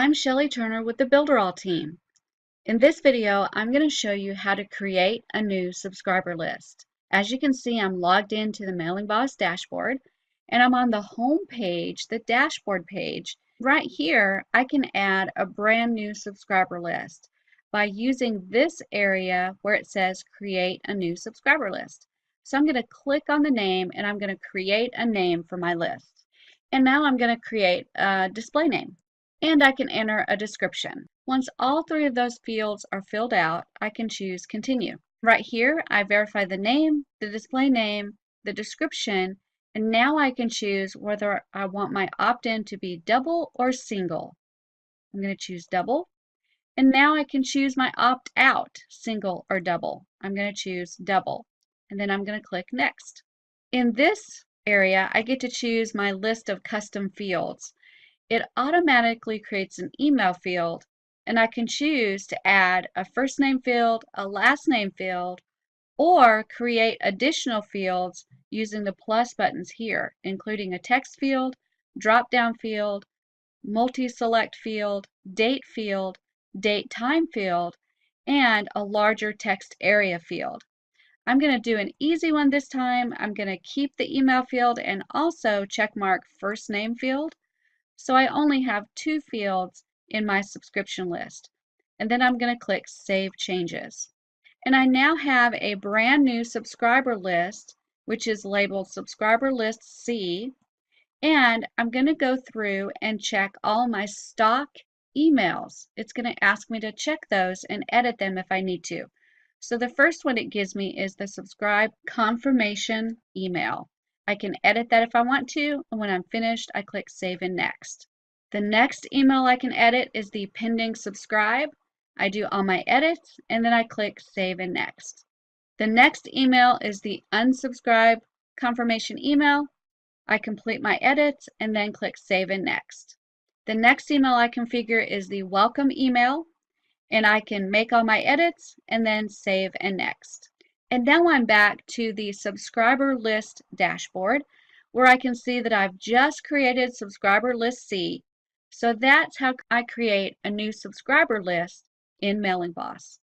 I'm Shelly Turner with the Builderall team. In this video, I'm going to show you how to create a new subscriber list. As you can see, I'm logged into the Mailingboss dashboard, and I'm on the home page, the dashboard page. Right here, I can add a brand new subscriber list by using this area where it says create a new subscriber list. So I'm going to click on the name and I'm going to create a name for my list. And now I'm going to create a display name. And I can enter a description. Once all three of those fields are filled out, I can choose Continue. Right here, I verify the name, the display name, the description, and now I can choose whether I want my opt-in to be double or single. I'm going to choose double. And now I can choose my opt-out, single or double. I'm going to choose double. And then I'm going to click Next. In this area, I get to choose my list of custom fields. It automatically creates an email field, and I can choose to add a first name field, a last name field, or create additional fields using the plus buttons here, including a text field, drop-down field, multi-select field, date time field, and a larger text area field. I'm going to do an easy one this time. I'm going to keep the email field and also check mark first name field. So I only have two fields in my subscription list. And then I'm going to click Save Changes. And I now have a brand new subscriber list, which is labeled Subscriber List C. And I'm going to go through and check all my stock emails. It's going to ask me to check those and edit them if I need to. So the first one it gives me is the subscribe confirmation email. I can edit that if I want to, and when I'm finished, I click Save and Next. The next email I can edit is the pending subscribe. I do all my edits, and then I click Save and Next. The next email is the unsubscribe confirmation email. I complete my edits and then click Save and Next. The next email I configure is the welcome email, and I can make all my edits and then Save and Next. And now I'm back to the subscriber list dashboard where I can see that I've just created subscriber list C. So that's how I create a new subscriber list in Mailingboss.